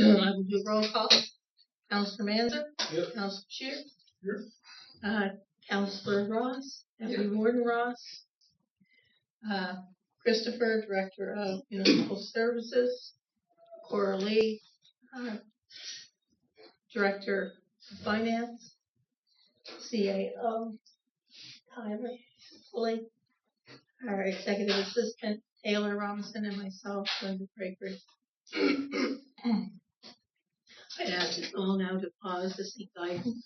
I will do roll call. Councilor Manzer? Yep. Councilor Shear? Here. Councilor Ross? Deputy Warden Ross? Christopher, Director of Municipal Services? Cora Lee, Director of Finance? CAO? Tyler Pulley? Our Executive Assistant, Taylor Robinson, and myself, Linda Fraker. I'd ask you all now to pause to seek guidance.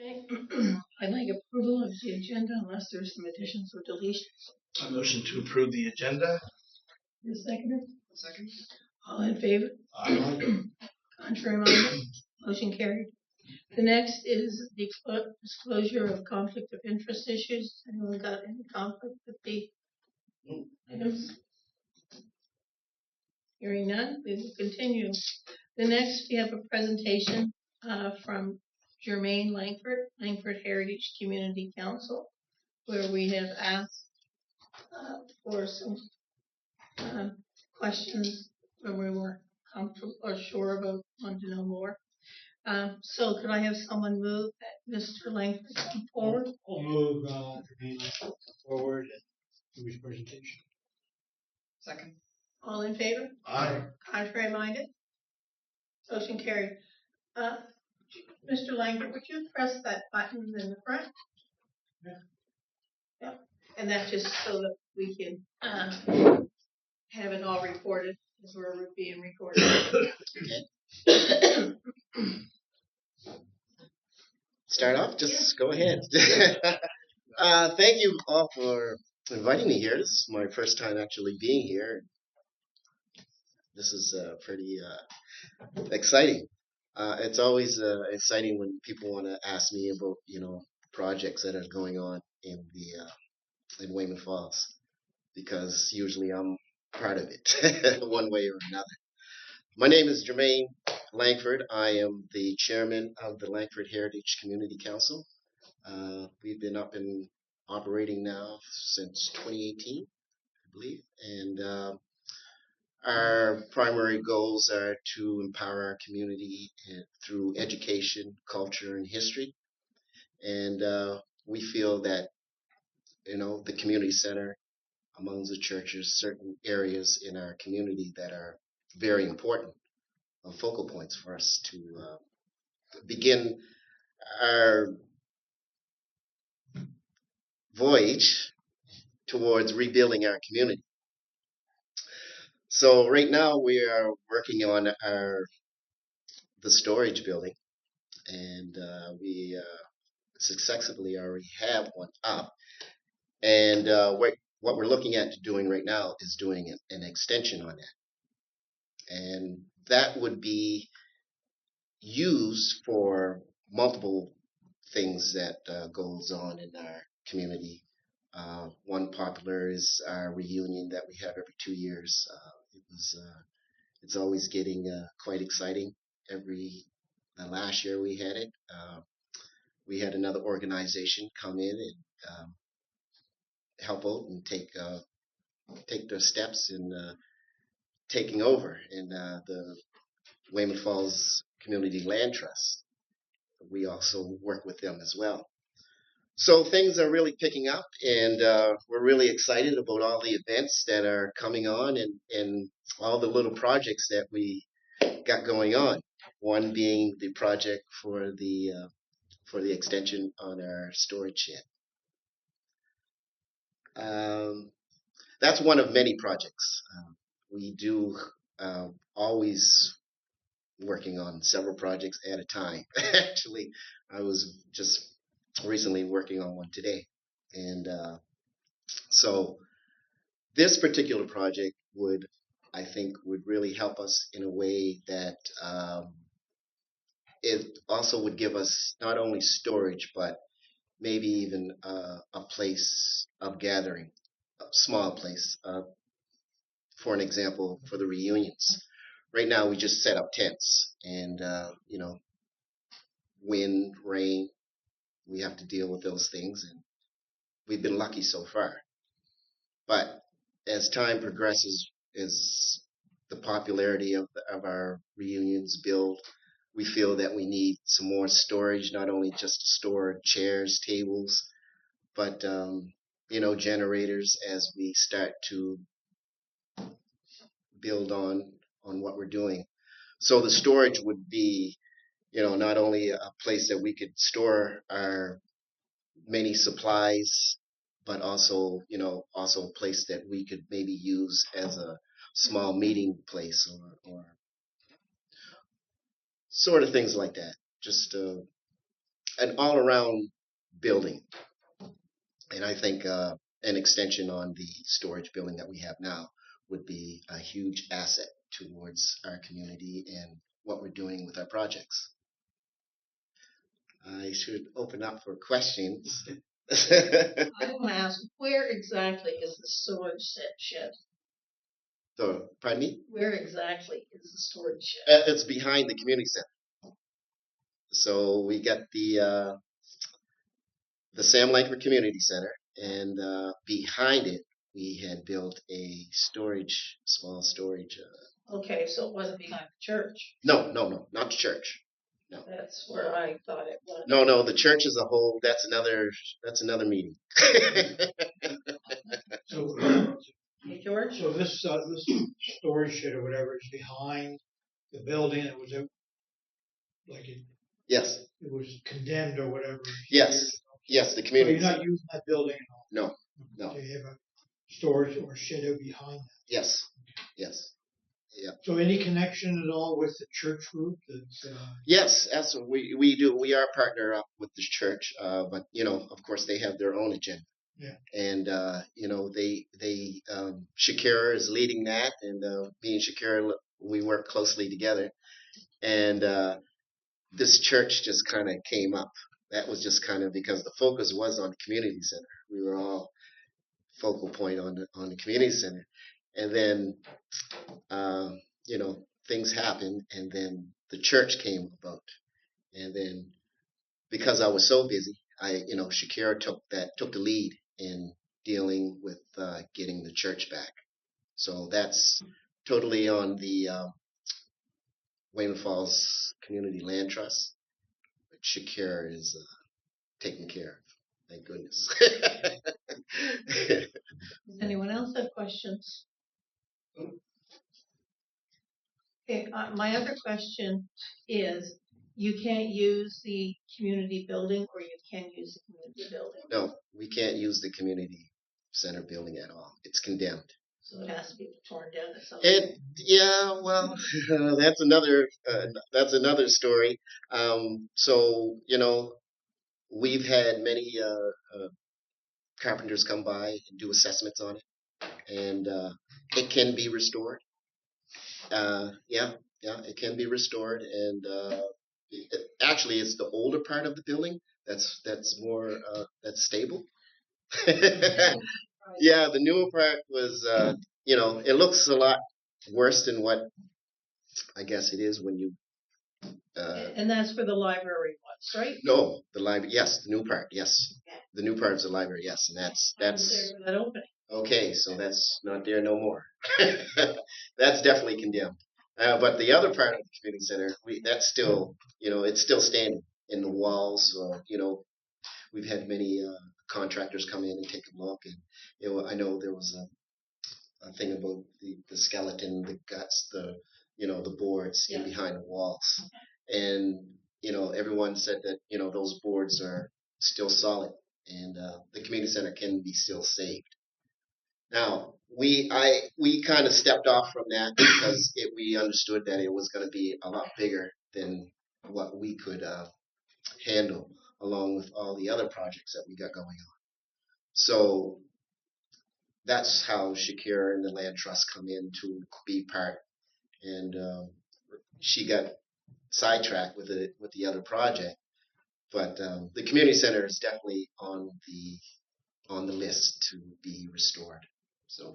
Okay. I'd like approval of the agenda unless there's some additions or deletions. I motion to approve the agenda. Your seconder? Second. All in favor? Aye. Contrary minded? Motion carried. The next is the disclosure of conflict of interest issues. Anyone got any conflict with the items? Hearing none, we will continue. The next, we have a presentation from Jermaine Langford Heritage Community Council, where we have asked for some questions when we weren't comfortable or sure about, wanted to know more. So could I have someone move that Mr. Langford come forward? I'll move Jermaine come forward and do his presentation. Second. All in favor? Aye. Contrary minded? Motion carried. Mr. Langford, would you press that button in the front? Yeah. Yep. And that's just so that we can have it all recorded as we're being recorded. Okay. Start off? Just go ahead. Thank you all for inviting me here. This is my first time actually being here. This is pretty exciting. It's always exciting when people want to ask me about, projects that are going on in Weymouth Falls, because usually I'm part of it one way or another. My name is Jermaine Langford. I am the chairman of the Langford Heritage Community Council. We've been up and operating now since 2018, I believe, and our primary goals are to empower our community through education, culture, and history. And we feel that, the community center, among the churches, certain areas in our community that are very important, focal points for us to begin our voyage towards rebuilding our community. So right now we are working on the storage building, and we successfully already have one up. And what we're looking at doing right now is doing an extension on that. And that would be used for multiple things that goes on in our community. One popular is our reunion that we have every 2 years. It's always getting quite exciting. Last year we had it. We had another organization come in and help out and take their steps in taking over in the Weymouth Falls Community Land Trust. We also work with them as well. So things are really picking up, and we're really excited about all the events that are coming on and all the little projects that we got going on. One being the project for the extension on our storage shed. That's one of many projects. We do always working on several projects at a time. Actually, I was just recently working on one today. And so this particular project I think would really help us in a way that it also would give us not only storage, but maybe even a place of gathering, a small place. For an example, for the reunions. Right now, we just set up tents, and wind, rain, we have to deal with those things, and we've been lucky so far. But as time progresses, as the popularity of our reunions build, we feel that we need some more storage, not only just to store chairs, tables, but generators as we start to build on what we're doing. So the storage would be, not only a place that we could store our many supplies, but also, also a place that we could maybe use as a small meeting place or sort of things like that. Just an all-around building. And I think an extension on the storage building that we have now would be a huge asset towards our community and what we're doing with our projects. I should open up for questions. I want to ask, where exactly is the storage shed? So, pardon me? Where exactly is the storage shed? It's behind the community center. So we got the Sam Langford Community Center, and behind it we had built a small storage. Okay, so it wasn't behind the church. No, not the church. No. That's where I thought it was. No, the church as a whole. That's another meeting. So, Hey, George? so this storage shed or whatever is behind the building. It was like Yes. it was condemned or whatever. Yes. Yes, the So community. you're not using that building at all. No. So you have a storage or shed out behind that. Yes. Yes. Yeah. So any connection at all with the church group? Yes, that's what we do. We are partner up with the church, but of course, they have their own agenda. Yeah. And they Shakira is leading that, and me and Shakira, we work closely together. And this church just kind of came up. That was just kind of because the focus was on the community center. We were all focal point on the community center, and then things happened, and then the church came about, and then because I was so busy, Shakira took the lead in dealing with getting the church back. So that's totally on the Wayman Falls Community Land Trust, but Shakira is taken care of. Thank goodness. Does anyone else have questions? Okay, my other question is, you can't use the community building, or you can use the community building? No, we can't use the community center building at all. It's condemned. So it has to be torn down at some point. Yeah, well, that's another story. So we've had many carpenters come by and do assessments on it, and it can be restored. Yeah, it can be restored, and actually, it's the older part of the building that's more that's stable. Yeah, the newer part was, it looks a lot worse than what I guess it is when you. And that's for the library ones, right? No, the library. Yes, the new part. Yes, Okay. the new part is the library. Yes, and that's There for that opening. okay. So that's not there no more. That's definitely condemned. But the other part of the community center, that's still, it's still standing in the walls. We've had many contractors come in and take a look, and I know there was a thing about the skeleton, the guts, the boards in behind the walls, and everyone said that those boards are still solid, and the community center can be still saved. Now we kind of stepped off from that because we understood that it was going to be a lot bigger than what we could handle, along with all the other projects that we got going on. So that's how Shakira and the Land Trust come in to be part, and she got sidetracked with the other project. But the community center is definitely on the list to be restored. So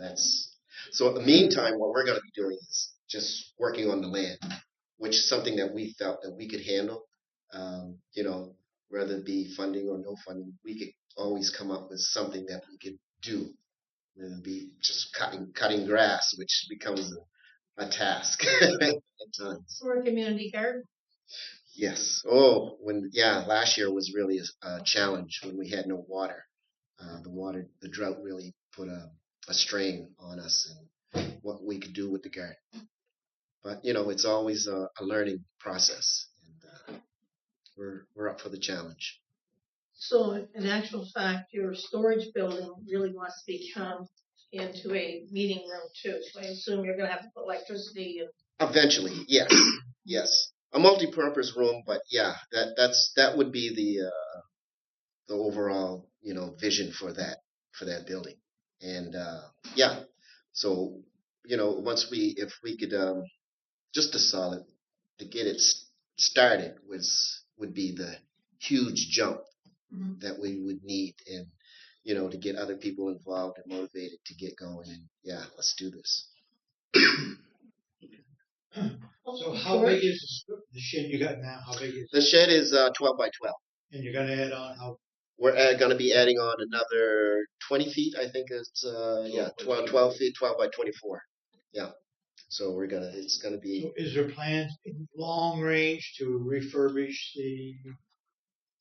so. In the meantime, what we're going to be doing is just working on the land, which is something that we felt that we could handle. You know, whether it be funding or no funding, we could always come up with something that we could do. Whether it be just cutting grass, which becomes a task at times. Or a community garden. Yes. Oh, last year was really a challenge when we had no water. The drought really put a strain on us and what we could do with the garden. But it's always a learning process, and we're up for the challenge. So in actual fact, your storage building really wants to become into a meeting room too. So I assume you're going to have to put electricity. Eventually, yes, yes, a multi-purpose room. But yeah, that would be the overall vision for that building. And yeah, so once if we could just a solid to get it started would be the huge jump that we would need, and to get other people involved and motivated to get going. And yeah, let's do this. So how big is the shed you got now? How big is The shed is 12 by 12. And you're gonna add on how? We're going to be adding on another 20 feet. I think it's 12 feet, 12 by 24. Yeah. So it's gonna be. So is there plans in long range to refurbish the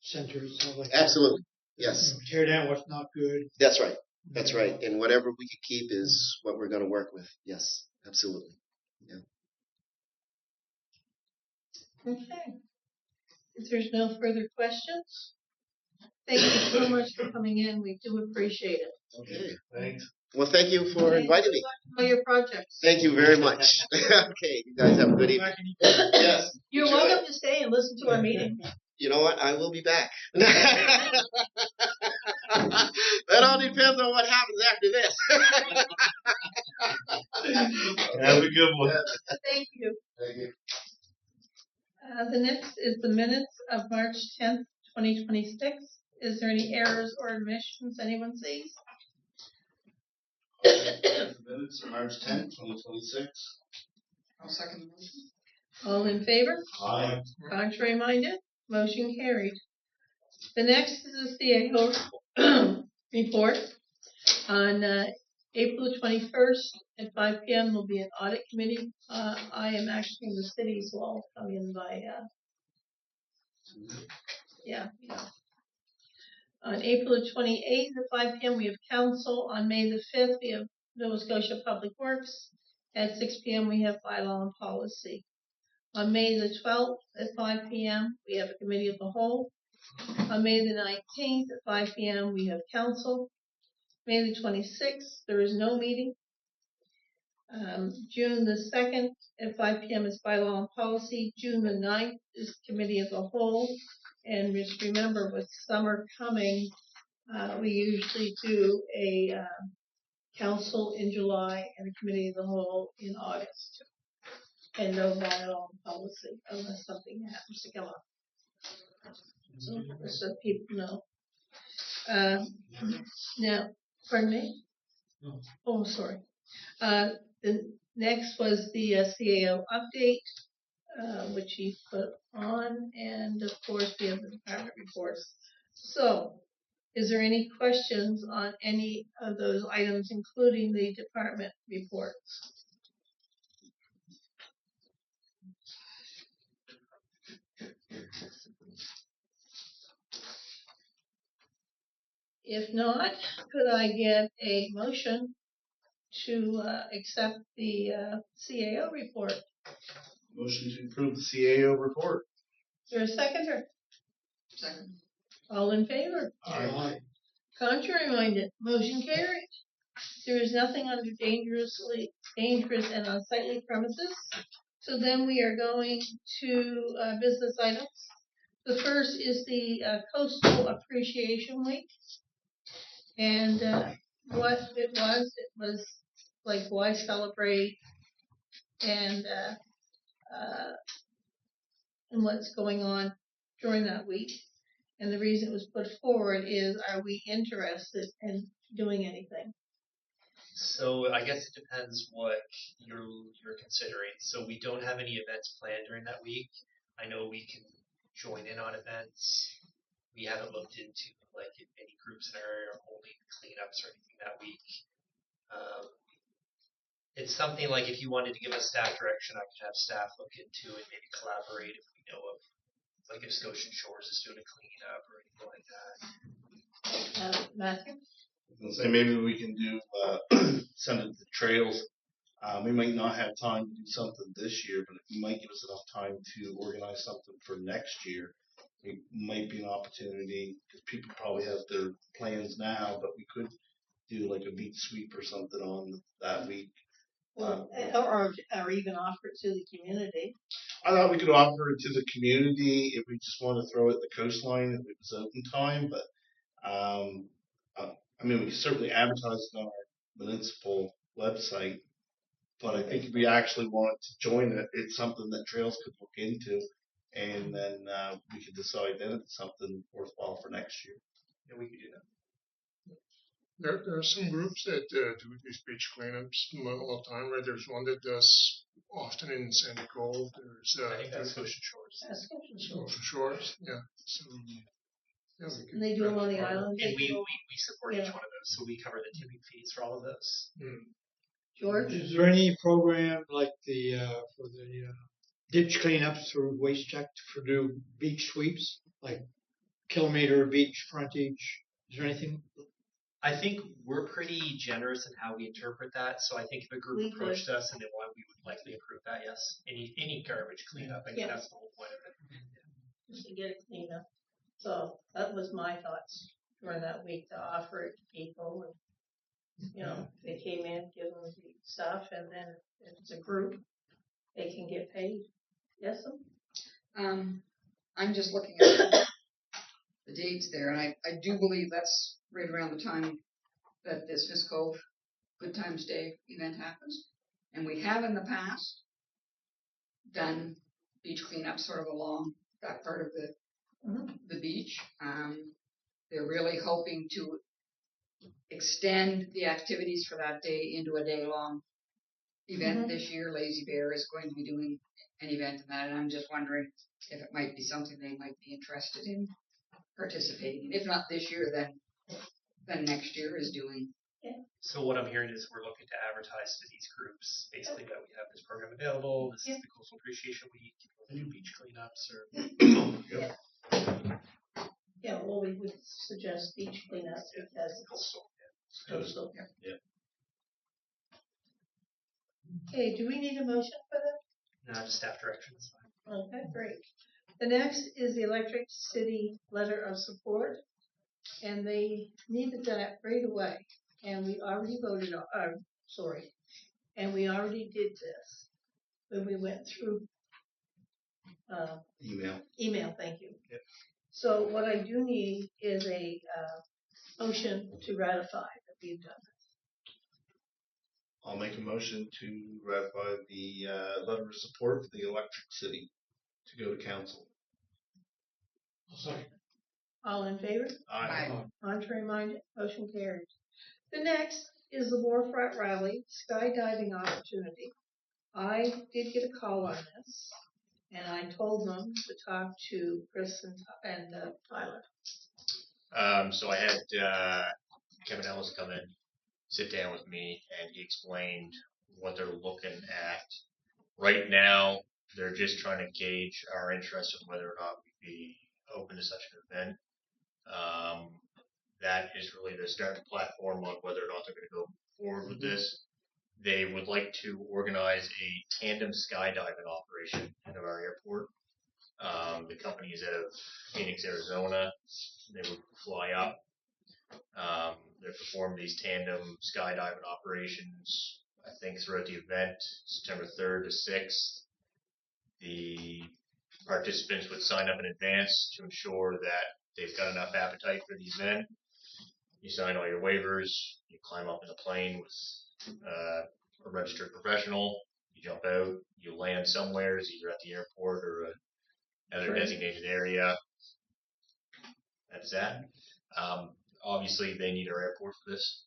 center and stuff like that? Absolutely. Yes. Tear down what's not good. That's right. That's right. And whatever we can keep is what we're going to work with. Yes. Absolutely. Yeah. Okay. If there's no further questions, thank you so much for coming in. We do appreciate it. Okay. Thanks. Well, thank you for inviting me. All your projects. Thank you very much. Okay. You guys have a good evening. Yes. You're welcome to stay and listen to our meeting. You know what? I will be back. That all depends on what happens after this. Have a good one. Thank you. Thank you. The next is the minutes of March 10th, 2026. Is there any errors or omissions anyone sees? Minutes of March 10th, 2026. I'll second the motion. All in favor? Aye. Contrary minded? Motion carried. The next is the CAO report. On April 21st at 5 p.m. will be an audit committee. I am actually in the city, so I'll come in by, On April 28th at 5 p.m. we have council. On May the 5th we have Nova Scotia Public Works. At 6 p.m. we have bylaw and policy. On May the 12th at 5 p.m. we have a committee of the whole. On May the 19th at 5 p.m. we have council. May the 26th, there is no meeting. June the 2nd at 5 p.m. is bylaw and policy. June the 9th is committee of the whole. And just remember, with summer coming, we usually do a council in July and a committee of the whole in August. And no bylaw and policy unless something happens to come up. So people know. Now, pardon me? No. Oh, sorry. The next was the CAO update, which he put on, and of course we have the department reports. So, is there any questions on any of those items, including the department reports? If not, could I get a motion to accept the CAO report? Motion to approve the CAO report. Is there a seconder? Second. All in favor? Aye. Contrary minded? Motion carried. There is nothing under dangerous and unsightly premises. So then we are going to business items. The first is the Coastal Appreciation Week. And what it was like, why celebrate and what's going on during that week. And the reason it was put forward is, are we interested in doing anything? So I guess it depends what you're considering. So we don't have any events planned during that week. I know we can join in on events. We haven't looked into like if any groups in our area are holding cleanups or anything that week. It's something like if you wanted to give us staff direction, I could have staff look into it, maybe collaborate if we know of, like if Scotian Shores is doing a cleanup or anything like that. Matthew? Let's say maybe we can do send it to trails. We might not have time to do something this year, but it might give us enough time to organize something for next year. It might be an opportunity because people probably have their plans now, but we could do like a beach sweep or something on that week. Well, or even offer it to the community. I thought we could offer it to the community if we just want to throw it at the coastline if it was open time, but I mean, we can certainly advertise it on our municipal website, but I think if we actually want to join it, it's something that Trails could look into, and then we could decide then if it's something worthwhile for next year. Yeah, we could do that. There are some groups that do these beach cleanups all the time, right? There's one that does often in Sandy Cove. There's I think that's Scotian Shores. That's Scotian Social Shores, yeah. So, yeah, we could And they do them on the island. And we support each Yeah. one of those, so we cover the tipping fees for all of those. George? Is there any program like the for the ditch cleanups through Waste Check for do beach sweeps, like kilometer beach frontage? Is there anything? I think we're pretty generous in how we interpret that, so I think if a group We approached us and they wanted, we would likely approve that, yes. Any garbage cleanup, I mean, Yeah. that's the whole point of it. Just to get it cleaned up. So that was my thoughts during that week, to offer it to people. And, you know, they came in, give them the stuff, and then if it's a group, they can get paid. Yes, I'm just looking at the dates there, and I do believe that's right around the time that this Miss Cove Good Times Day event happens. And we have in the past done beach cleanup sort of along that part of the beach. They're really hoping to extend the activities for that day into a day-long event this year. Lazy Bear is going to be doing an event in that, and I'm just wondering if it might be something they might be interested in participating in. If not this year, then next year is doing. So what I'm hearing is we're looking to advertise to these groups, basically that we have this program available, this is the Coastal Appreciation Week, people that do beach cleanups or. Yeah, well, we would suggest beach cleanups because Coastal, it's coastal. Yeah. Okay, do we need a motion for that? No, just staff direction is fine. Okay, great. The next is the Electric City letter of support, and they needed that right away. And we already voted on, and we already did this when we went through email, thank you. Yep. So what I do need is a motion to ratify that we've done this. I'll make a motion to ratify the letter of support for the Electric City to go to council. I'll second. All in favor? Aye. Contrary minded, motion carries. The next is the Warfront Rally skydiving opportunity. I did get a call on this, and I told them to talk to Chris and Tyler. So I had Kevin Ellis come in, sit down with me, and he explained what they're looking at. Right now, they're just trying to gauge our interest in whether or not we'd be open to such an event. That is really the starting platform on whether or not they're going to go forward with this. They would like to organize a tandem skydiving operation at our airport. The company is out of Phoenix, Arizona. They would fly up. They perform these tandem skydiving operations, I think, throughout the event, September 3rd to 6th. The participants would sign up in advance to ensure that they've got enough appetite for the event. You sign all your waivers, you climb up in a plane with a registered professional, you jump out, you land somewhere, either at the airport or another designated area. That's that. Obviously, they need our airport for this.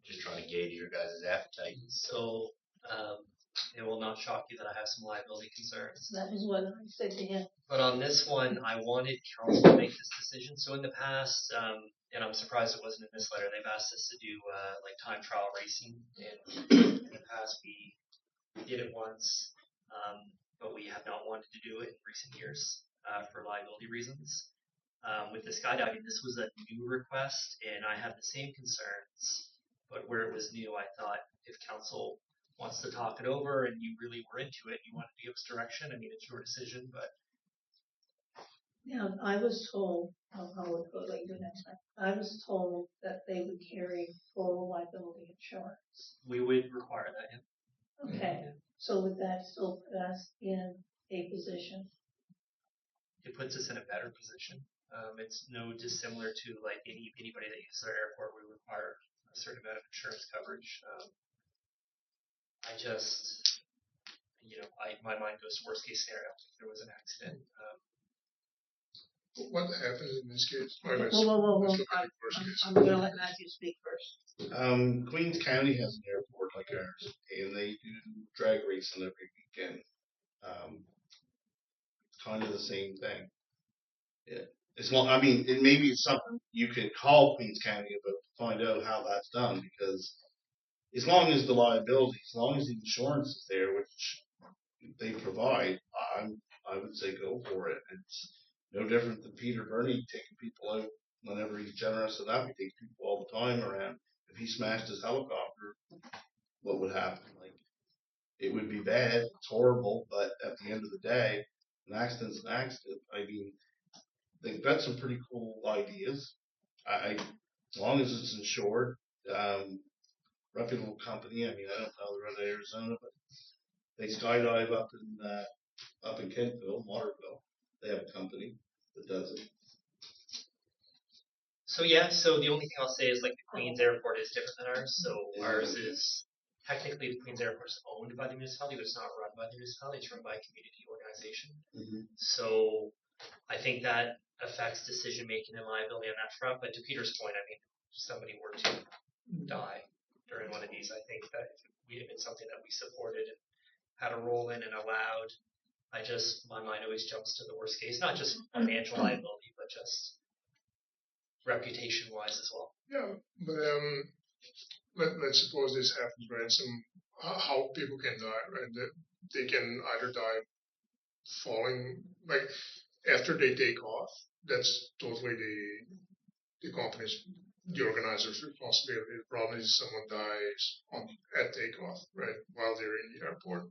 Just trying to gauge your guys' appetite. So, it will not shock you that I have some liability concerns. That was what I said to him. But on this one, I wanted council to make this decision. So in the past, and I'm surprised it wasn't in this letter, they've asked us to do like time trial racing. And in the past, we did it once, but we have not wanted to do it in recent years for liability reasons. With the skydiving, this was a new request, and I had the same concerns. But where it was new, I thought if council wants to talk it over and you really were into it, you wanted to give us direction. I mean, it's your decision, but Now, I was told, I'll let you do next time. I was told that they would carry full liability insurance. we would require that. Yeah. Okay, so would that still put us in a position? It puts us in a better position. It's no dissimilar to like anybody that uses our airport. We require a certain amount of insurance coverage. I just, my mind goes to worst case scenario if there was an accident. What happens in this case? Whoa. Let's look at the worst case. I'm gonna let Matthew speak first. Queens County has an airport like ours, and they do drag racing every weekend. It's kind of the same thing. Yeah. As long, I mean, it maybe it's something you can call Queens County about to find out how that's done, because as long as the liability, as long as the insurance is there, which they provide, I would say go for it. It's no different than Peter Burney taking people out whenever he's generous enough. He takes people all the time around. If he smashed his helicopter, what would happen? Like, it would be bad. It's horrible, but at the end of the day, an accident's an accident. I mean, they've got some pretty cool ideas. As long as it's insured, reputable company. I mean, I don't know they're out of Arizona, but they skydive up in Kentville, Waterville. They have a company that does it. So the only thing I'll say is like the Queens Airport is different than ours. So ours is technically the Queens Airport is owned by the municipality, but it's not run by the municipality. It's run by a community organization. Mm-hmm. So I think that affects decision making and liability on that front. But to Peter's point, I mean, if somebody were to die during one of these, I think that if we had been something that we supported and had a role in and allowed, my mind always jumps to the worst case, not just financial liability, but just reputation wise as well. Yeah, but let's suppose this happens, right? How people can die, right? They can either die falling, like after they take off. That's totally the company's, the organizer's responsibility. The problem is someone dies at takeoff, right, while they're in the airport.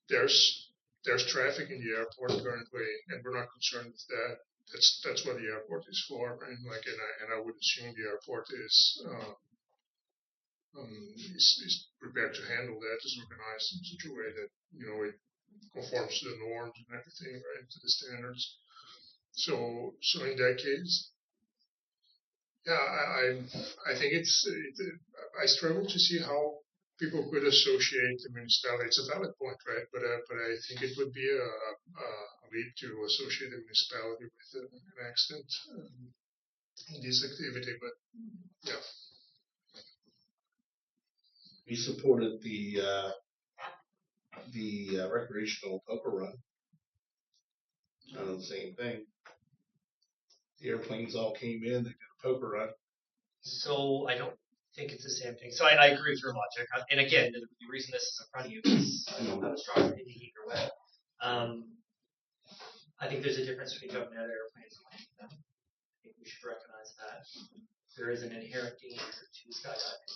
There's traffic in the airport currently, and we're not concerned with that. That's what the airport is for, right? Like, and I would assume the airport is prepared to handle that, is organized in such a way that it conforms to the norms and everything, right, to the standards. So in that case, yeah, I think I struggle to see how people could associate the municipality. It's a valid point, right? But I think it would be a leap to associate the municipality with an accident in this activity. But yeah, We supported the recreational poker run. The same thing. The airplanes all came in. They did a poker run. So I don't think it's the same thing. So I agree with your logic. And again, the reason this is in front of you is I don't have a strong opinion either way. I think there's a difference between jumping out of airplanes and landing them. I think we should recognize that. There is an inherent danger to skydiving.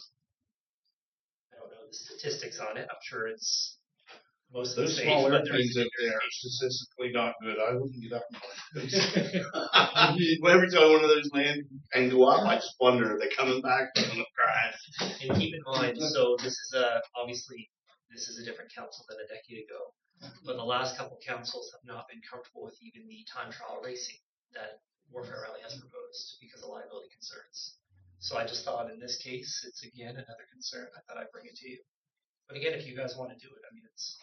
I don't know the statistics on it. I'm sure it's most of Those the small safe, but airplanes there's up there are statistically not good. I wouldn't get up in one of those. Every time one of those land and go up, I just wonder, are they coming back? They're going to crash. And keep in mind, so this is obviously this is a different council than a decade ago, but the last couple councils have not been comfortable with even the time trial racing that Warfare Rally has proposed because of liability concerns. So I just thought in this case, it's again another concern. I thought I'd bring it to you. But again, if you guys want to do it, I mean, it's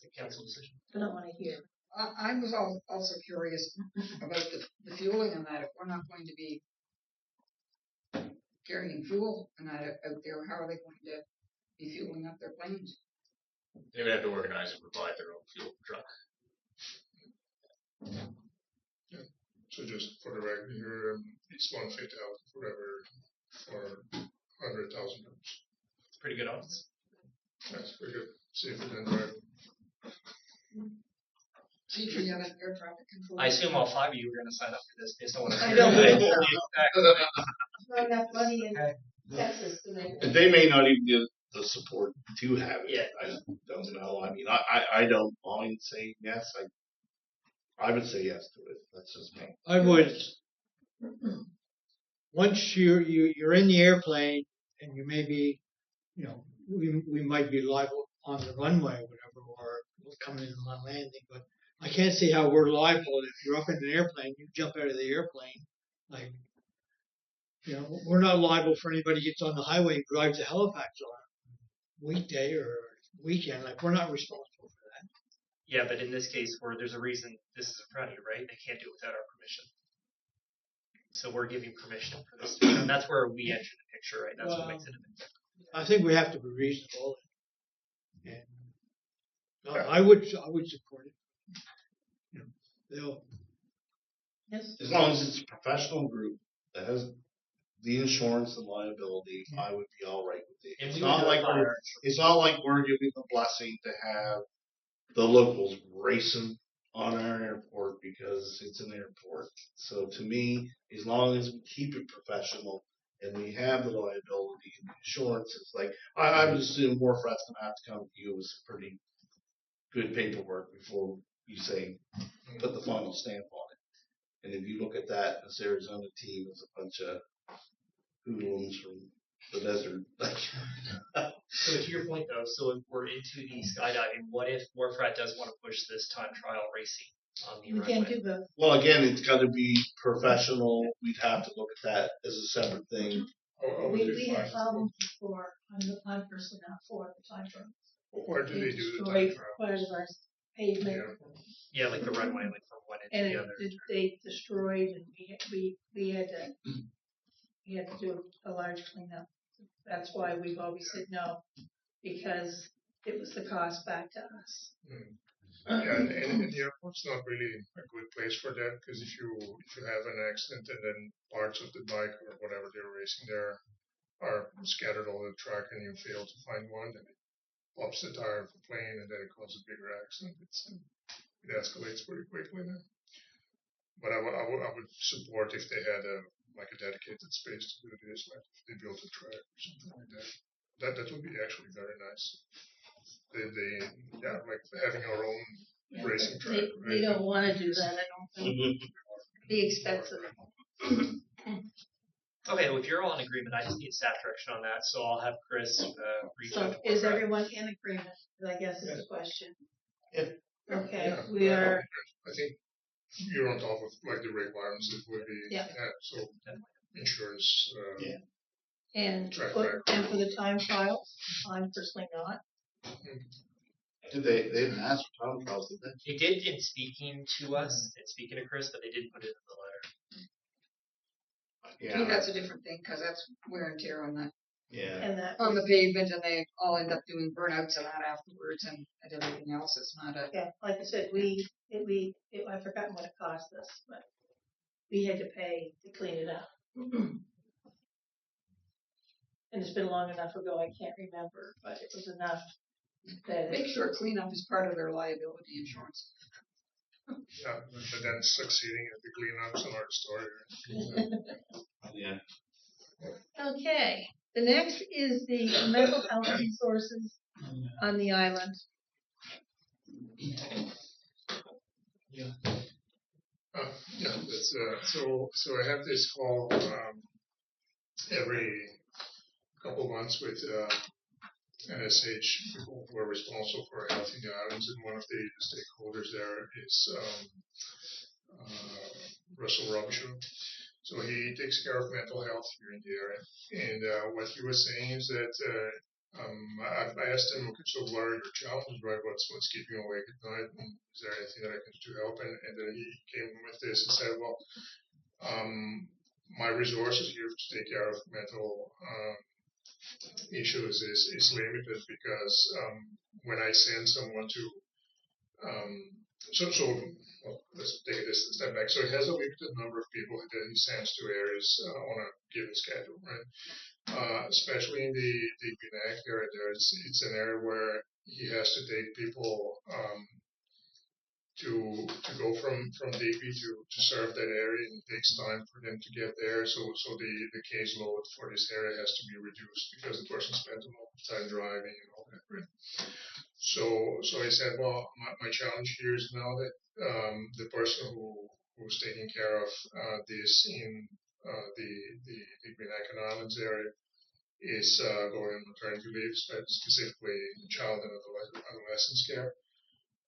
a council decision. I don't want to hear. I was also curious about the fueling on that. If we're not going to be carrying fuel and that out there, how are they going to be fueling up their planes? They would have to organize and provide their own fuel truck. So just for the record here, it's 150 out forever for 100,000 dollars. Pretty good odds. That's pretty good. Safer than driving. Chief, you have an air traffic control. I assume all 5 of you are going to sign up for this based on what I I'm don't hearing. think Exactly. Not enough money in Texas to make. And they may not even get the support to have it. Yeah. I don't know. I mean, I don't mind saying yes. I would say yes to it. That's just me. I would. Once you're in the airplane and you may be, we might be liable on the runway or whatever, or coming in on landing, but I can't see how we're liable if you're up in an airplane, you jump out of the airplane. Like, we're not liable for anybody who gets on the highway and drives to Halifax on a weekday or weekend. Like, we're not responsible for that. Yeah, but in this case, there's a reason this is in front of you, right? They can't do it without our permission. So we're giving permission for this to be done. That's where we enter the picture, right? That's what makes it a bit different. I think we have to be reasonable. And I would support it. Yes. As long as it's a professional group that has the insurance and liability, I would be all right with it. And It's we not would like notify it's not like we're giving the blessing to have the locals racing on our airport because it's an airport. So to me, as long as we keep it professional and we have the liability and the insurance, it's like I would assume Warfrat's gonna have to come to you with some pretty good paperwork before you say put the final stamp on it. And if you look at that, this Arizona team is a bunch of hoodlums from the desert. So to your point, though, so if we're into the skydiving, what if Warfrat does want to push this time trial racing on the We runway? can't do both. Well, again, it's got to be professional. We'd have to look at that as a separate thing. We had problems before. I'm personally not for the time trial. Where do they do the time Destroyed trial? part of our pavement, Yeah, like the runway, like from one end and to the other. they destroyed, and we had to do a large cleanup. That's why we've always said no, because it was the cost back to us. Yeah, and the airport's not really a good place for that, because if you have an accident and then parts of the bike or whatever they're racing there are scattered all over the track and you fail to find one, then it pops the tire of the plane and then it causes a bigger accident. It escalates pretty quickly then. But I would support if they had a dedicated space to do this, like if they built a track or something like that. That would be actually very nice. Like having our own racing track. They don't want to do that, I don't think. It'd be expensive. Okay, well, if you're all in agreement, I just need staff direction on that, so I'll have Chris reach out So to is Warfrat. everyone in agreement? I guess is the question. Yeah. Okay, Yeah, we are. I think you're on top of like the requirements that would be. Yeah. So insurance. And Track for record. the time trials, I'm personally not. Did they didn't ask for time trials, did they? They did in speaking to us, and speaking to Chris, but they didn't put it in the letter. To me, that's a different thing, because that's wear and tear on the And that on the pavement, and they all end up doing burnouts of that afterwards, and everything else. It's not a. yeah, like I said, I've forgotten what it cost us, but we had to pay to clean it up. And it's been long enough ago, I can't remember, but it was enough that Make sure cleanup is part of their liability insurance. Yeah, but then succeeding at the cleanup's another story. Right? Yeah. Okay, the next is the mental health resources on the island. That's so I have this call every couple months with NSH people who are responsible for health in the islands, and one of the stakeholders there is Russell Robichaud. So he takes care of mental health here in the area, and what he was saying is that I asked him, okay, so what are your challenges, right? What's keeping you awake at night? And is there anything that I can do to help? And then he came with this and said, well, my resources here to take care of mental issues is limited because when I send someone to well, let's take this a step back. So he has a limited number of people that he sends to areas on a given schedule, right? Especially in the Gwinnett area, it's an area where he has to take people to go from Digby to serve that area, and it takes time for them to get there. So the caseload for this area has to be reduced because the person spent a lot of time driving and all that. Right? So I said, well, my challenge here is now that the person who's taking care of this in the Gwinnett Islands area is going on maternity leave, specifically child and adolescence care.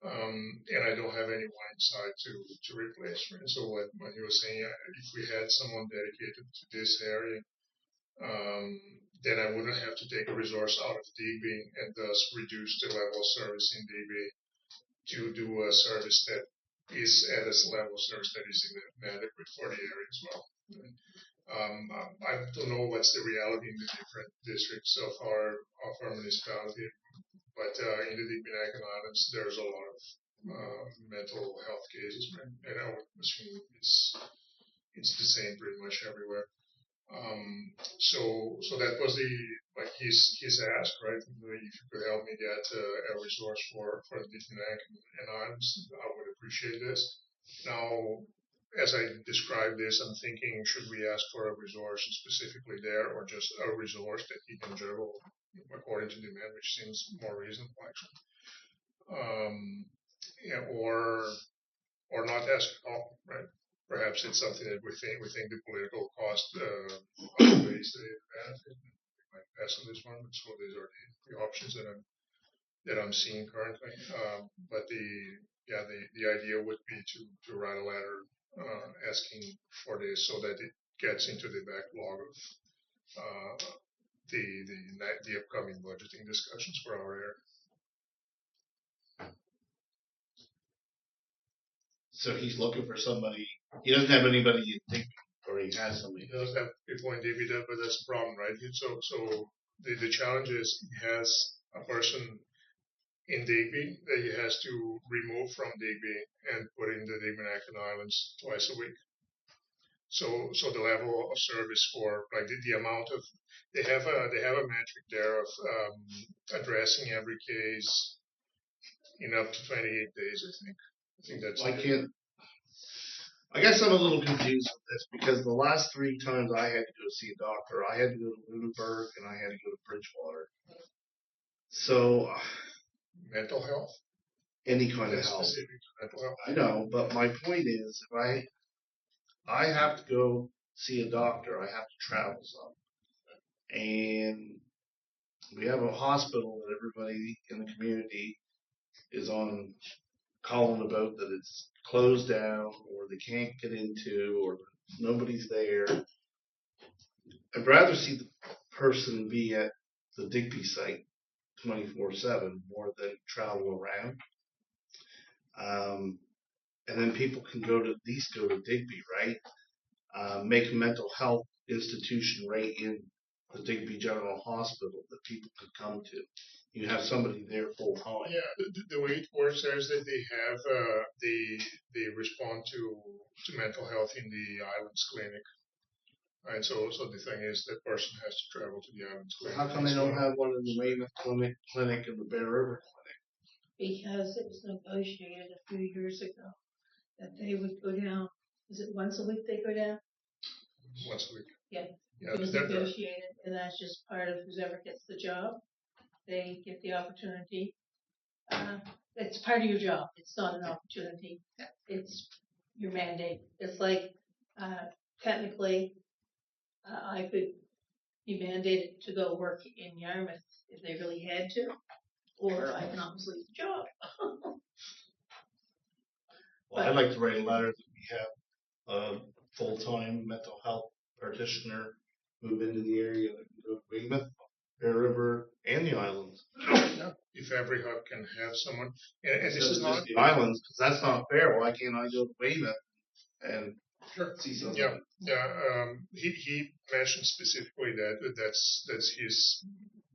And I don't have anyone inside to replace. Right? So what he was saying, if we had someone dedicated to this area, then I wouldn't have to take a resource out of Digby and thus reduce the level of service in Digby to do a service that is at a level of service that is inadequate for the area as well. Right? I don't know what's the reality in the different districts of our municipality, but in the Digby Islands, there's a lot of mental health cases, right? And I would assume it's the same pretty much everywhere. So that was his ask, right? If you could help me get a resource for the Digby and Islands, I would appreciate this. Now, as I describe this, I'm thinking, should we ask for a resource specifically there, or just a resource that he can juggle according to demand, which seems more reasonable, actually? Yeah, or not ask at all, right? Perhaps it's something that we think the political cost outweighs the benefit. We might pass on this one, but so these are the options that I'm seeing currently. But the idea would be to write a letter asking for this so that it gets into the backlog of the upcoming budgeting discussions for our area. So he's looking for somebody. He doesn't have anybody you think, or he has somebody. He does have people in Digby, but that's the problem, right? So the challenge is he has a person in Digby that he has to remove from Digby and put in the Digby Islands twice a week. So the level of service for like the amount of they have a metric there of addressing every case in up to 28 days, I think. I think that's. I guess I'm a little confused with this because the last 3 times I had to go see a doctor, I had to go to Lunenburg and I had to go to Bridgewater. So Mental health? Any kind of health. Specific to mental health. I know, but my point is, if I have to go see a doctor, I have to travel some. And we have a hospital that everybody in the community is on calling about that it's closed down or they can't get into or nobody's there. I'd rather see the person be at the Digby site 24/7 more than travel around. And then people can go to at least go to Digby, right? Make a mental health institution right in the Digby General Hospital that people could come to. You have somebody there full time. Yeah, the way it works there is that they have they respond to mental health in the Islands Clinic, right? So the thing is that person has to travel to the Islands Clinic. How come they don't have one in the Weymouth Clinic and the Bear River Clinic? Because it was negotiated a few years ago that they would go down. Is it once a week they go down? Once a week. Yeah. Yeah, It was negotiated, and that's just part of whoever gets the job. They get the opportunity. It's part of your job. It's not an opportunity. It's your mandate. It's like technically, I could be mandated to go work in Yarmouth if they really had to, or I can always leave the job. Well, I'd like to write a letter that we have a full-time mental health practitioner move into the area that can go to Weymouth, Bear River, and the islands. If every hub can have someone, and this Instead is of not. just the islands, because that's not fair. Why can't I go to Weymouth and Sure. see something? Yeah. He mentioned specifically that that's his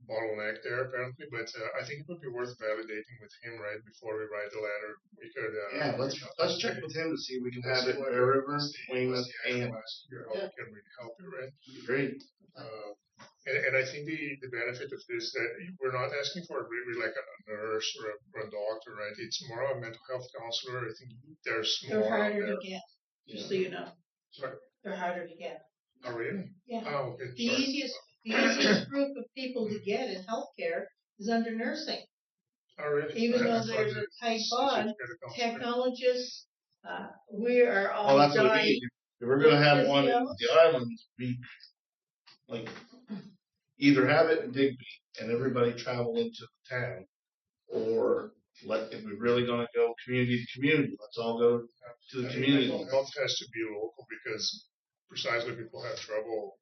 bottleneck there apparently, but I think it would be worth validating with him right before we write the letter. We could. Yeah, let's check with him to see if we can have it in what Bear the- River, what's the Weymouth, actual and ask here, how can we help you, right? great. And I think the benefit of this that we're not asking for really like a nurse or a doctor, right? It's more of a mental health counselor. I think there's They're more out harder there. to get, just so you know. Sorry. They're harder to get. Oh, really? Yeah. Oh, okay. The Sorry. easiest group of people to get in healthcare is under nursing. Oh, really? Even I though thought there's that a tight it's bond, better counselor. technologists, we are Oh, all that's what I dying. mean. If we're gonna have one in Physios. the islands, we like either have it in Digby and everybody travel into the town, or if we're really gonna go community to community, let's all go to the community. Mental health has to be local because precisely people have trouble,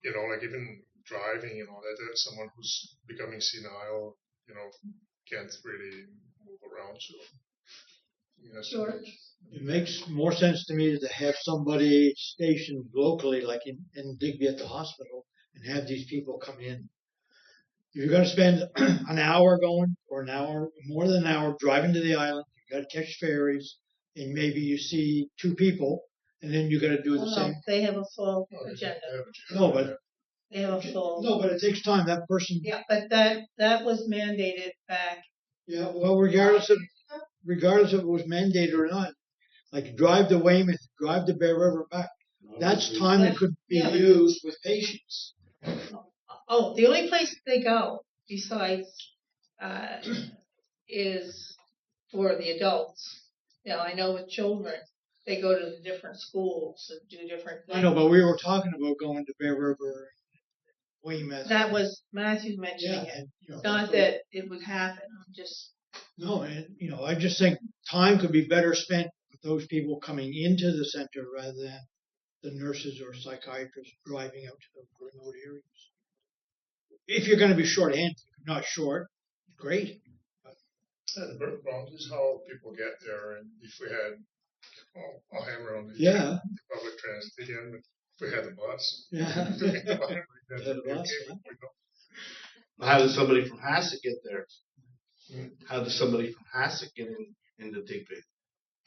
like even driving and all that. There's someone who's becoming senile, can't really move around. So, Sure. It makes more sense to me to have somebody stationed locally, like in Digby at the hospital, and have these people come in. If you're going to spend an hour going, or an hour, more than an hour driving to the island, you got to catch ferries, and maybe you see 2 people, and then you got to do the same. They have a full agenda. No, but They have a full. no, but it takes time. That person. Yeah, but that was mandated back. Yeah. Well, regardless of if it was mandated or not, like drive to Weymouth, drive to Bear River back. That's time that could be Yeah, but- used with patients. Oh, the only place they go besides is for the adults. I know with children, they go to the different schools and do different things. I know, but we were talking about going to Bear River, Weymouth. That was Matthew mentioning Yeah, it. and, Not that it would happen. I'm just. No, and I just think time could be better spent with those people coming into the center rather than the nurses or psychiatrists driving out to the remote areas. If you're going to be short-handed, if you're not short, great. The problem is how people get there, and if we had, I'll hammer on the Yeah. public transit again, but if we had a bus. Yeah. Had a bus, How does somebody from Hasset get there? How does somebody from Hasset get into Digby?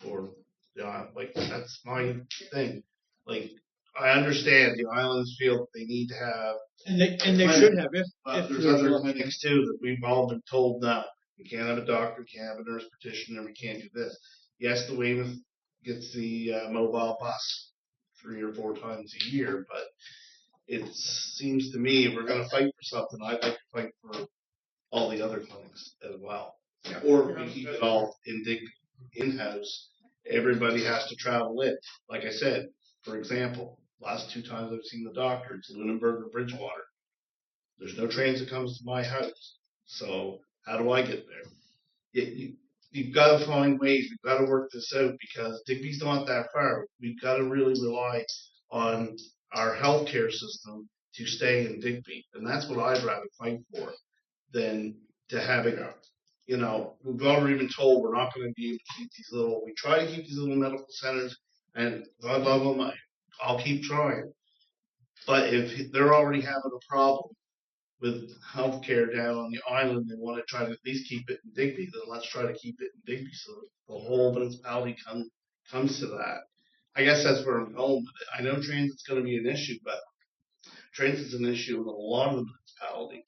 Or that's my thing. Like, I understand the islands feel that they need to have, And they should have but if there's there's other a- clinics too that we've all been told no. We can't have a doctor, we can't have a nurse practitioner, we can't do this. Yes, the Weymouth gets the mobile bus 3 or 4 times a year, but it seems to me if we're going to fight for something, I'd like to fight for all the other clinics as well. Yeah. Or we keep it all in-house. Everybody has to travel in. Like I said, for example, last 2 times I've seen the doctor, it's Lunenburg or Bridgewater. There's no trains that comes to my house. So how do I get there? You've got to find ways. We've got to work this out because Digby's not that far. We've got to really rely on our healthcare system to stay in Digby. And that's what I'd rather fight for than to have it, we've already been told we're not going to be able to keep we try to keep these little medical centers, and God love them, I'll keep trying. But if they're already having a problem with healthcare down on the island and want to try to at least keep it in Digby, then let's try to keep it in Digby so the whole municipality comes to that. I guess that's where I'm going with it. I know transit's going to be an issue, but transit's an issue with a lot of the municipalities.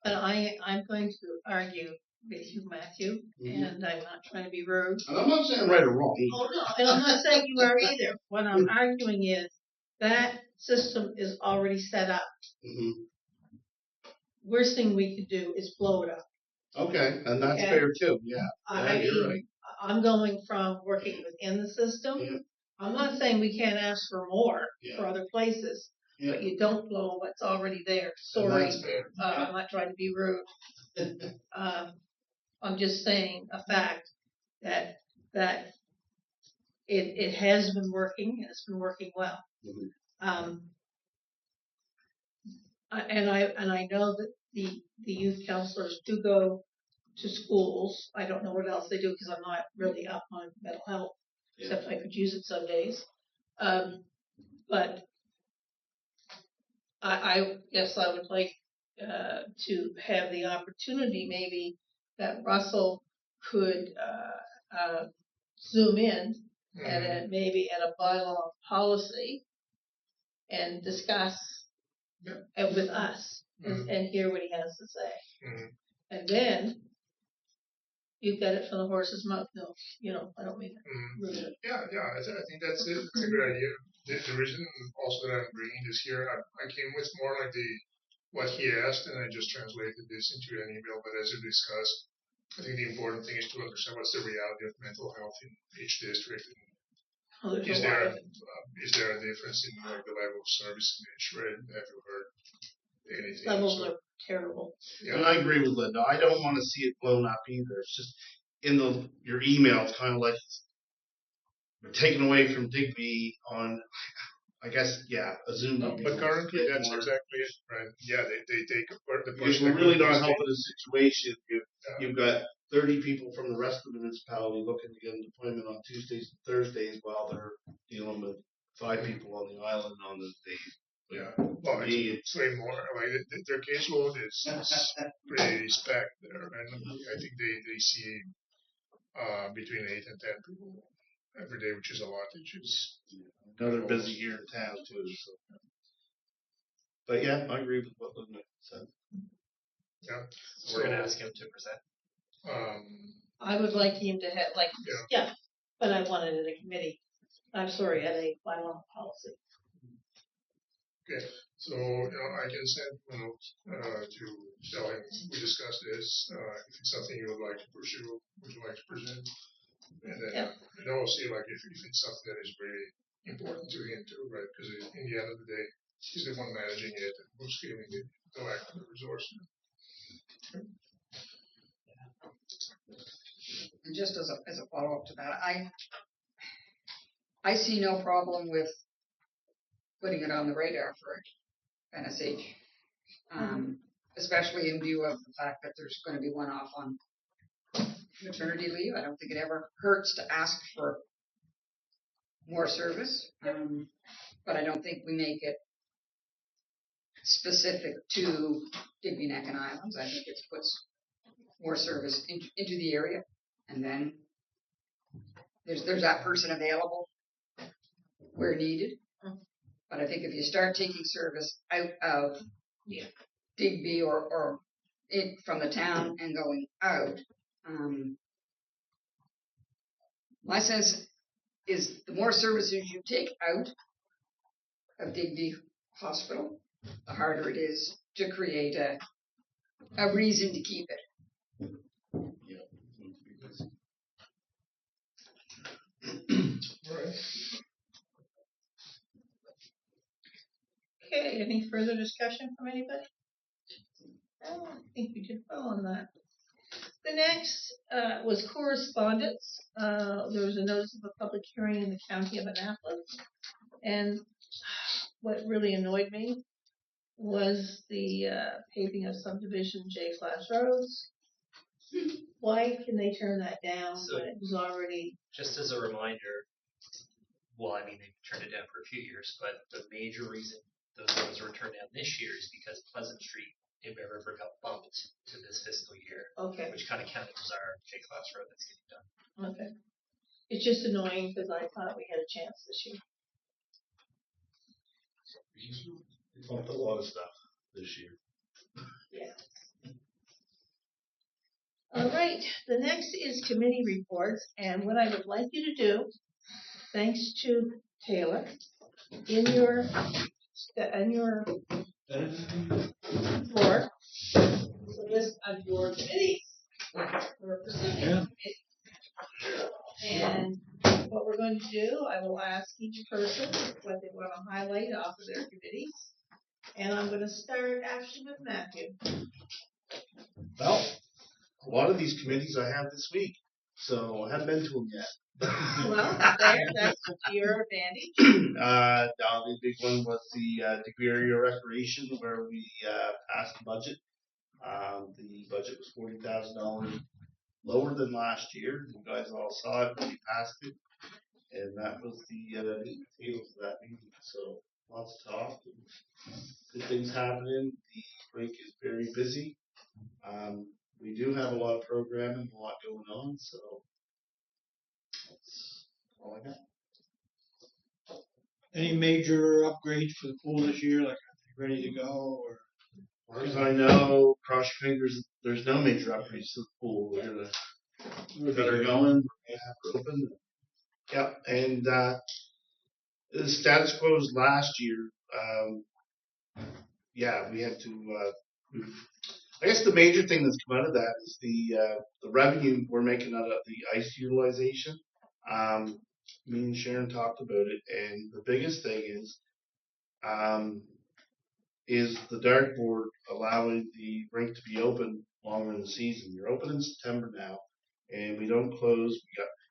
But I'm going to argue with you, Matthew, and I'm not trying to be rude. And I'm not saying right or wrong either. Oh, no, and I'm not saying you are either. What I'm arguing is that system is already set up. Mm-hmm. Worst thing we could do is blow it up. Okay, and that's Okay. fair too, yeah. I You're mean, right. I'm going from working within the system. Yeah. I'm not saying we can't ask for more Yeah. for other places, Yeah. but you don't blow what's already there. And Sorry, that's fair. I'm not trying to be rude. I'm just saying a fact that it has been working and it's been working well. Mhm. And I know that the youth counselors do go to schools. I don't know what else they do because I'm not really up on mental health, except I could use it some days. But I guess I would like to have the opportunity maybe that Russell could zoom in Mhm. maybe at a bylaw policy and discuss it with us and hear what he has to say. Mhm. And then you get it from the horse's mouth. No, I don't mean Mhm. rude. Yeah, I think that's it. That's a good idea. The reason also that I'm bringing this here, I came with more like what he asked, and I just translated this into an email. But as we discussed, I think the important thing is to understand what's the reality of mental health in each district. Oh, there's Is a lot there of it. is there a difference in like the level of service in each? Right? Have you heard anything? Levels So, are terrible. yeah. And I agree with Linda. I don't want to see it blown up either. It's just in your email, it's kind of like they're taken away from Digby on, I guess, a Zoom meeting. But currently, Bit that's more. exactly it, right? Yeah, they take the Because person. we're really not helping the situation. Yeah. You've got 30 people from the rest of the municipality looking to get an appointment on Tuesdays and Thursdays while they're dealing with 5 people on the island on those days. Yeah, well, it's way more. Like their caseload is pretty stacked there, and I think they see between 8 and 10 people every day, which is a lot. Which is They're busy here in town too. So. But yeah, I agree with what Linda said. yeah. We're gonna ask him to present. I would like him to have but I want it in a committee. I'm sorry, at a bylaw policy. Okay, so I can send a note to tell him we discussed this. If it's something you would like to pursue, would you like to present? And then we'll see like if it's something that is really important to him too, right? Because in the end of the day, he's the one managing it and who's feeling the lack of the resources. And just as a follow up to that, I see no problem with putting it on the radar for NSH, especially in view of the fact that there's going to be one off on maternity leave. I don't think it ever hurts to ask for more service, but I don't think we make it specific to Digby Neck and Islands. I think it puts more service into the area, and then there's that person available where needed. But I think if you start taking service out of Digby or from the town and going out, my sense is the more services you take out of Digby Hospital, the harder it is to create a reason to keep it. All right. Okay, any further discussion from anybody? Oh, I think we did well on that. The next was correspondence. There was a notice of a public hearing in the county of Annapolis, and what really annoyed me was the paving of subdivision J-class roads. Why can they turn that down when it was already? Just as a reminder, well, I mean, they've turned it down for a few years, but the major reason those roads were turned down this year is because Pleasant Street in Bear River got bumped to this fiscal year. Okay. Which kind of counts as our J-class road that's getting done. Okay. It's just annoying because I thought we had a chance this year. We bumped a lot of stuff this year. Yeah. All right. The next is committee reports, and what I would like you to do, thanks to Taylor, in your report, is a list of your committees. And what we're going to do, I will ask each person what they want to highlight off of their committees. And I'm going to start actually with Matthew. Well, a lot of these committees I have this week, so I haven't been to them yet. Well, that's your advantage. The big one was the Digby area recreation, where we passed the budget The budget was $40,000 lower than last year. You guys all saw it, we passed it, and that was the meat and potatoes of that meeting. So lots of talk, and good things happening. The rink is very busy. We do have a lot of programming, a lot going on, so that's all I got. Any major upgrades for the pool this year, like ready to go, or? As far as I know, cross your fingers, there's no major upgrades to the pool. We're gonna get her going, we're gonna have her open. Yep, and the status quo was last year. Yeah, we had to. I guess the major thing that's come out of that is the revenue we're making out of the ice utilization. Me and Sharon talked about it, and the biggest thing is the dartboard allowing the rink to be open longer in the season. We're open in September now, and we don't close.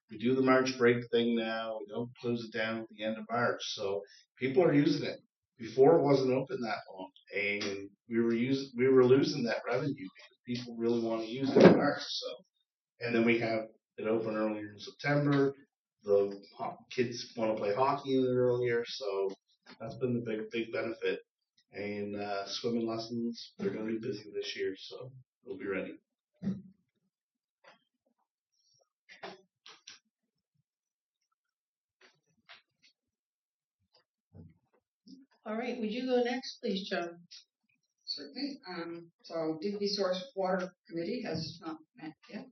We do the March break thing now. We don't close it down at the end of March, so people are using it. Before it wasn't open that long, and we were losing that revenue because people really want to use it in March. So, and then we have it open earlier in September. The kids want to play hockey in it earlier, so that's been the big benefit. And swimming lessons, they're going to be busy this year, so we'll be ready. All right, would you go next, please, Joan? Certainly. So Digby Source Water Committee has not met yet.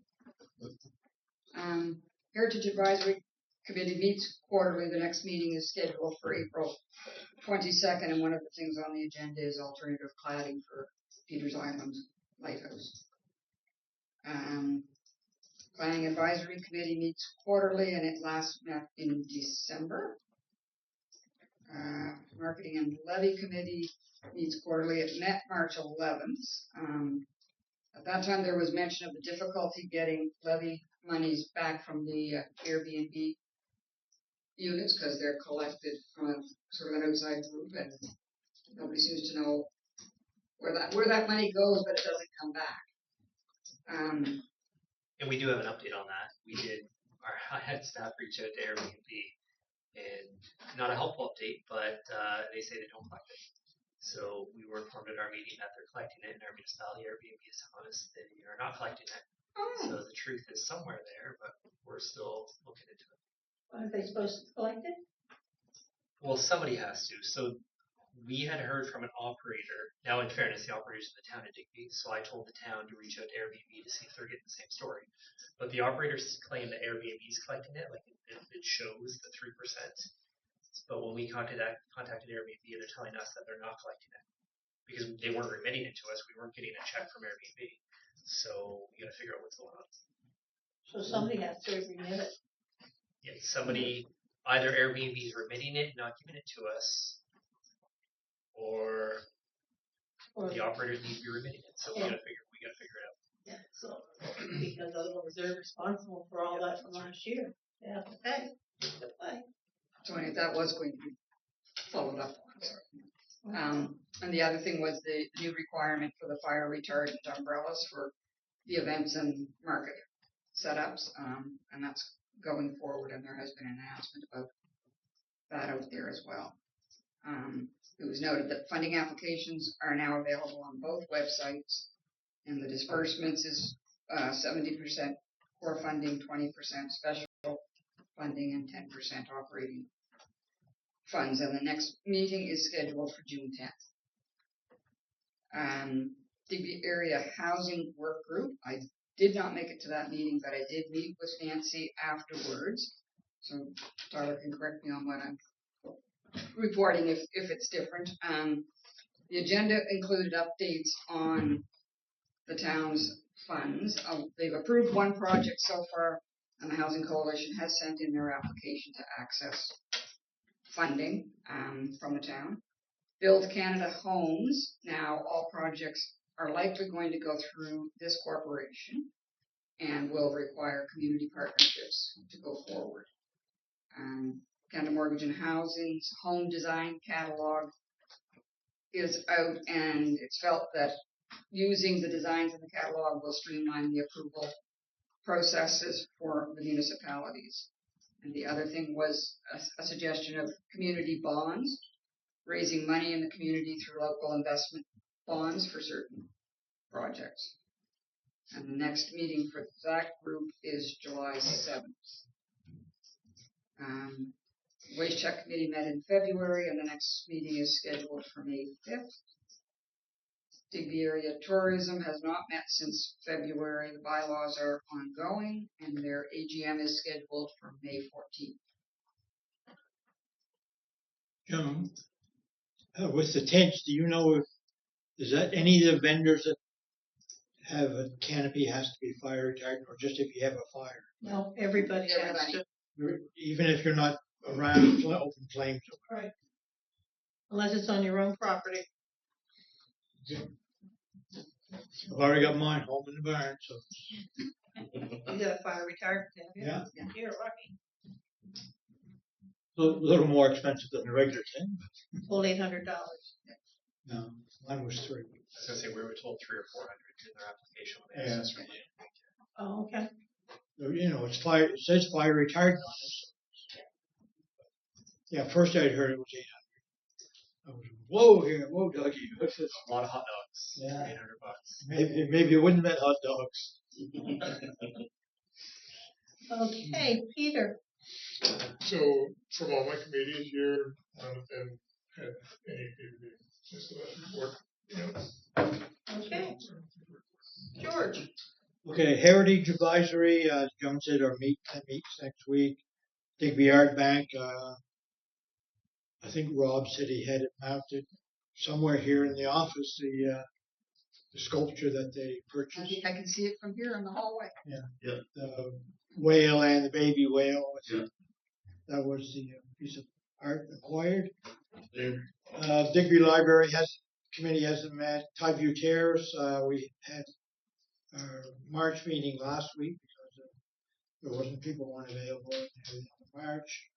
Heritage Advisory Committee meets quarterly. The next meeting is scheduled for April 22nd, and one of the things on the agenda is alternative cladding for Peters Island Lighthouse. Planning Advisory Committee meets quarterly, and it last met in December. Marketing and Levy Committee meets quarterly. It met March 11th. At that time, there was mention of the difficulty getting levy monies back from the Airbnb units because they're collected from a sort of an outside group, and nobody seems to know where that money goes, but it doesn't come back. And we do have an update on that. I had staff reach out to Airbnb, and not a helpful update, but they say they don't collect it. So we were informed at our meeting that they're collecting it, and our municipality Airbnb is telling us they are not collecting it. So the truth is somewhere there, but we're still looking into it. Aren't they supposed to collect it? Well, somebody has to. So we had heard from an operator. Now, in fairness, the operator's in the town of Digby, so I told the town to reach out to Airbnb to see if they're getting the same story. But the operators claim that Airbnb is collecting it, like it shows the 3%. But when we contacted Airbnb, they're telling us that they're not collecting it because they weren't remitting it to us. We weren't getting a check from Airbnb. So we got to figure out what's going on. So somebody has to remit it. Yeah, somebody, either Airbnb is remitting it, not giving it to us, or the operators need to be remitting it. So we got to figure it out. Yeah. So because otherwise they're responsible for all that from last year. They have to pay. So anyway, that was going to be followed up on. And the other thing was the new requirement for the fire retardant umbrellas for the events and market setups, and that's going forward, and there has been an announcement about that out there as well. It was noted that funding applications are now available on both websites, and the disbursements is 70% core funding, 20% special funding, and 10% operating funds. And the next meeting is scheduled for June 10th. Digby Area Housing Work Group. I did not make it to that meeting, but I did meet with Nancy afterwards. So Tyler can correct me on what I'm reporting if it's different. The agenda included updates on the town's funds. They've approved one project so far, and the Housing Coalition has sent in their application to access funding from the town. Build Canada Homes. Now all projects are likely going to go through this corporation and will require community partnerships to go forward. Canada Mortgage and Housing's home design catalog is out, and it's felt that using the designs in the catalog will streamline the approval processes for the municipalities. And the other thing was a suggestion of community bonds, raising money in the community through local investment bonds for certain projects. And the next meeting for that group is July 7th. Waste check committee met in February, and the next meeting is scheduled for May 5th. Digby area tourism has not met since February. The bylaws are ongoing, and their AGM is scheduled for May 14th. Jim, with the tents, do you know if is that any of the vendors that have a canopy has to be fire retardant, or just if you have a fire? No, everybody has Everybody. to. Even if you're not around open flames. Right. Unless it's on your own property. I've already got mine home in the barn, so You got a fire retardant, have you? yeah, You're lucky. a little more expensive than the regular tent. Full $800. No, mine was $3. I was gonna say, we were told 300 or 400 in their application when they Yeah. asked us. Oh, okay. You know, it's fire. It says fire retardant on it. Yeah, first I'd heard it was 800. I was whoa, Dougie. A lot of hot dogs. Yeah. $800. Maybe it wouldn't have been hot dogs. Okay, Peter. So from all my committees here, none of them had anything to do since the last report. Okay. George. Okay, Heritage Advisory, as Joan said, meets next week. Digby Art Bank, I think Rob said he had it mounted somewhere here in the office, the sculpture that they purchased. I can see it from here in the hallway. The whale and the baby whale. Yeah. That was the piece of art acquired. Digby Library committee hasn't met. Tideview Terrace, we had our March meeting last week because there wasn't people weren't available in March.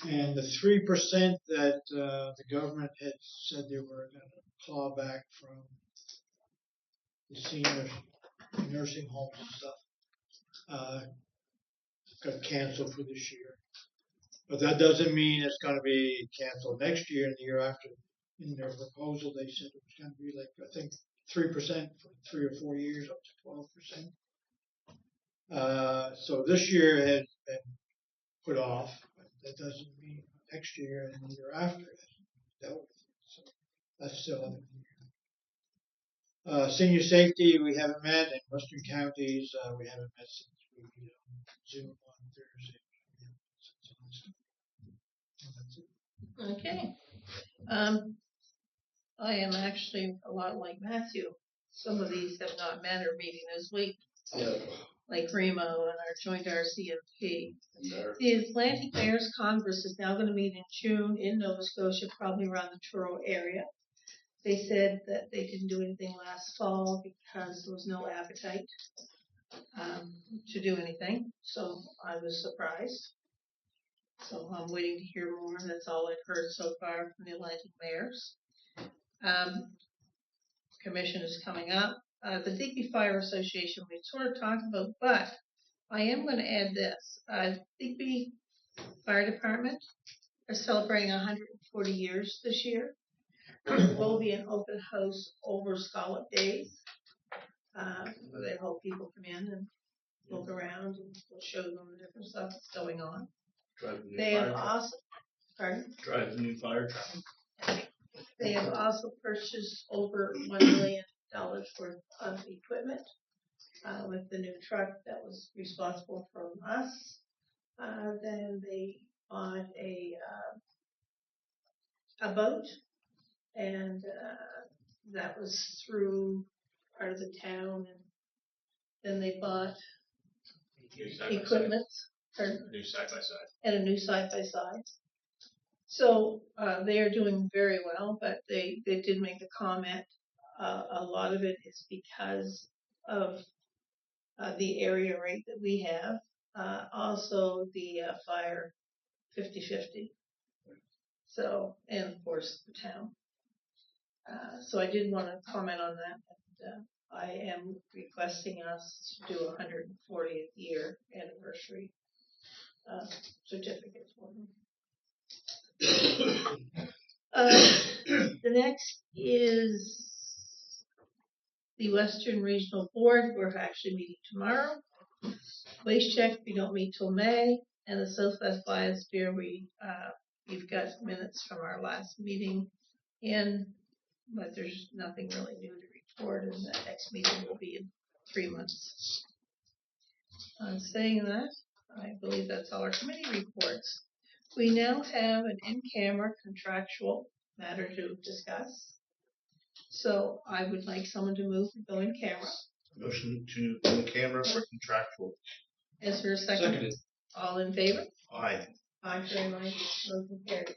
And the 3% that the government had said they were going to claw back from the senior nursing homes and stuff got canceled for this year. But that doesn't mean it's going to be canceled next year and the year after. In their proposal, they said it was going to be like, I think, 3% for 3 or 4 years, up to 12%. So this year has been put off, but that doesn't mean next year and the year after it dealt with it. So that's still up in the air. Senior safety, we haven't met. In Western counties, we haven't met since we Zoom on Thursday. Okay. I am actually a lot like Matthew. Some of these have not met or meeting this week, like Remo and our joint RCMP. The Atlantic Bears Congress is now going to meet in June in Nova Scotia, probably around the Truro area. They said that they didn't do anything last fall because there was no appetite to do anything, so I was surprised. So I'm waiting to hear more. That's all I've heard so far from the Atlantic Mayors. Commission is coming up. The Digby Fire Association we sort of talked about, but I am going to add this. Digby Fire Department is celebrating 140 years this year. There will be an open house over Scallop Days. They hope people come in and look around and we'll show them the different stuff that's going on. They have also, Drive the new fire truck. They have also purchased over $1 million worth of equipment with the new truck that was responsible from us. Then they bought a boat, and that was through part of the town. And then they bought equipment. New side by side. And a new side-by-side. So they are doing very well, but they did make a comment. A lot of it is because of the area rate that we have. Also the fire 50/50. So, and of course the town. So I did want to comment on that. I am requesting us to do 140th year anniversary certificate for them. The next is the Western Regional Board. We're actually meeting tomorrow. Waste check, we don't meet till May, and the Southwest Biosphere, we've got minutes from our last meeting in, but there's nothing really new to report, and the next meeting will be in 3 months. Saying that, I believe that's all our committee reports. We now have an in-camera contractual matter to discuss. So I would like someone to move to go in camera. Motion to in camera for contractual. Is there a second? Seconded. All in favor? Aye. Aye, very much. Motion carried.